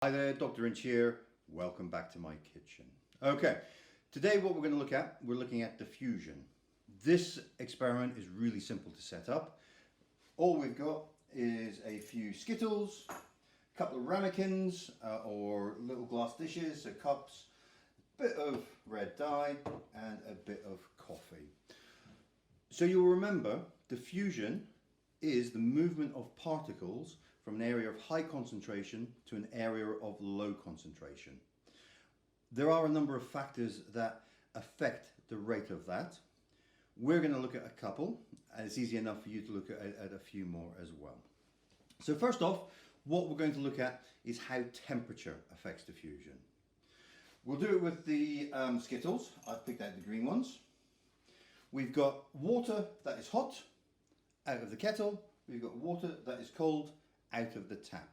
Hi there, Dr. Inch here. Welcome back to my kitchen. Okay, today what we're going to look at, we're looking at diffusion. This experiment is really simple to set up. All we've got is a few Skittles, a couple of ramekins or little glass dishes, so cups, a bit of red dye and a bit of coffee. So you'll remember diffusion is the movement of particles from an area of high concentration to an area of low concentration. There are a number of factors that affect the rate of that. We're going to look at a couple, and it's easy enough for you to look at a few more as well. So first off, what we're going to look at is how temperature affects diffusion. We'll do it with the Skittles. I've picked out the green ones. We've got water that is hot out of the kettle. We've got water that is cold out of the tap.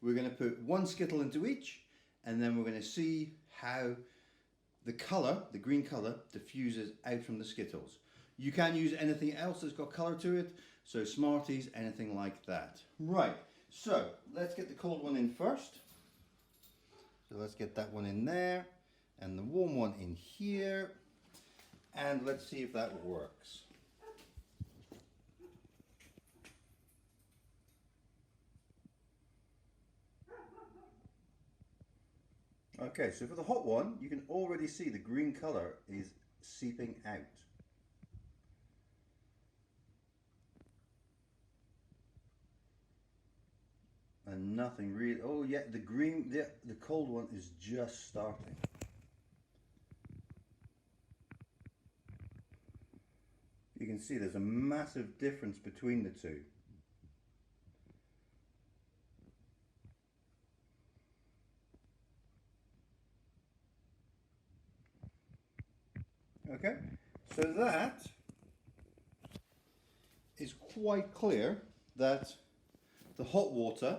We're going to put one Skittle into each, and then we're going to see how the colour, the green colour, diffuses out from the Skittles. You can use anything else that's got colour to it, so Smarties, anything like that. Right, so let's get the cold one in first. So let's get that one in there, and the warm one in here, and let's see if that works. Okay, so for the hot one, you can already see the green colour is seeping out. And nothing really, oh yeah, the green, the cold one is just starting. You can see there's a massive difference between the two. Okay, so that is quite clear that the hot water,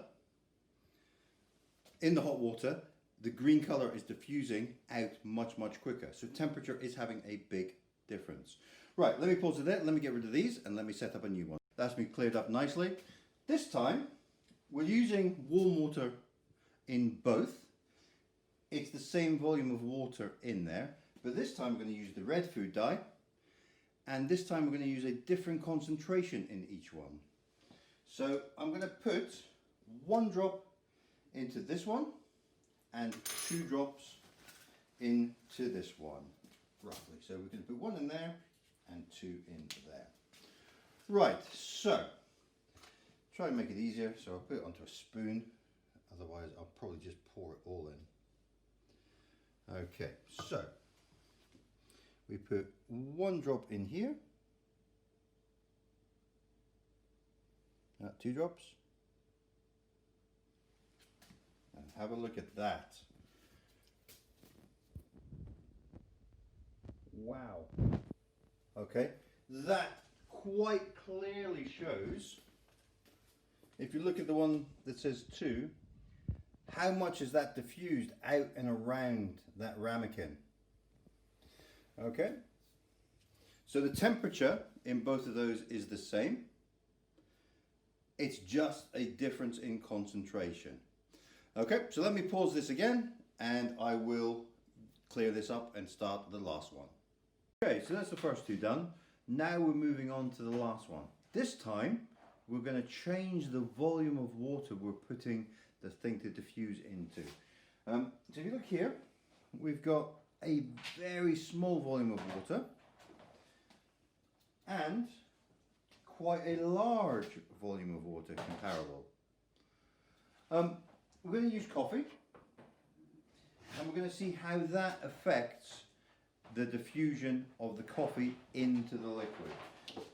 in the hot water, the green colour is diffusing out much quicker. So temperature is having a big difference. Right, let me pause it there, let me get rid of these and let me set up a new one. That's been cleared up nicely. This time we're using warm water in both. It's the same volume of water in there. But this time we're going to use the red food dye, and this time we're going to use a different concentration in each one. So I'm going to put 1 drop into this one and 2 drops into this one, roughly. So we're going to put 1 in there and 2 in there. Right, so try and make it easier. So I'll put it onto a spoon, otherwise I'll probably just pour it all in. Okay, so we put 1 drop in here, 2 drops, and have a look at that. Wow. Okay, that quite clearly shows, if you look at the one that says 2, how much is that diffused out and around that ramekin. Okay, so the temperature in both of those is the same. It's just a difference in concentration. Okay, so let me pause this again and I will clear this up and start the last one. Okay, so that's the first 2 done. Now we're moving on to the last one. This time we're going to change the volume of water we're putting the thing to diffuse into. So if you look here, we've got a very small volume of water and quite a large volume of water comparable. We're going to use coffee and we're going to see how that affects the diffusion of the coffee into the liquid.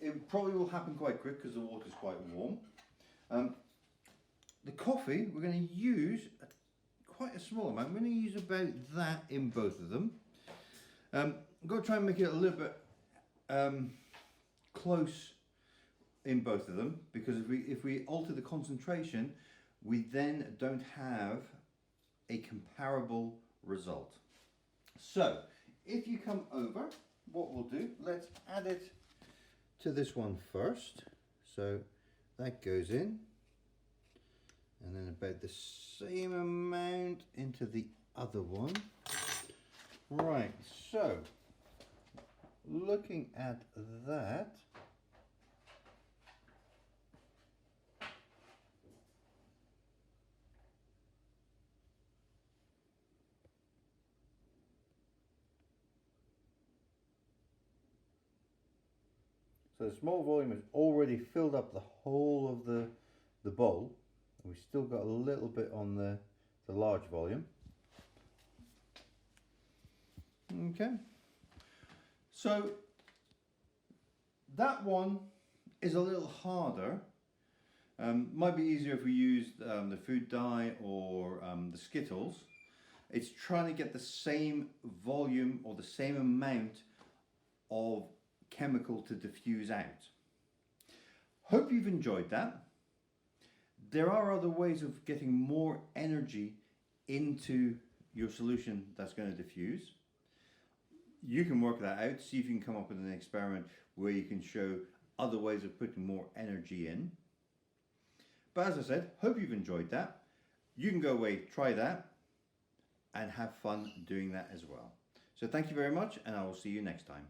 It probably will happen quite quick because the water is quite warm. The coffee, we're going to use quite a small amount. We're going to use about that in both of them. I'm going to try and make it a little bit close in both of them, because if we alter the concentration, we then don't have a comparable result. So if you come over, what we'll do, let's add it to this one first. So that goes in, and then about the same amount into the other one. Right, so looking at that, so the small volume has already filled up the whole of the bowl. We've still got a little bit on the large volume. Okay, so that one is a little harder. Might be easier if we used the food dye or the Skittles. It's trying to get the same volume or the same amount of chemical to diffuse out. Hope you've enjoyed that. There are other ways of getting more energy into your solution that's going to diffuse. You can work that out, see if you can come up with an experiment where you can show other ways of putting more energy in. But as I said, hope you've enjoyed that. You can go away, try that, and have fun doing that as well. So thank you very much, and I will see you next time.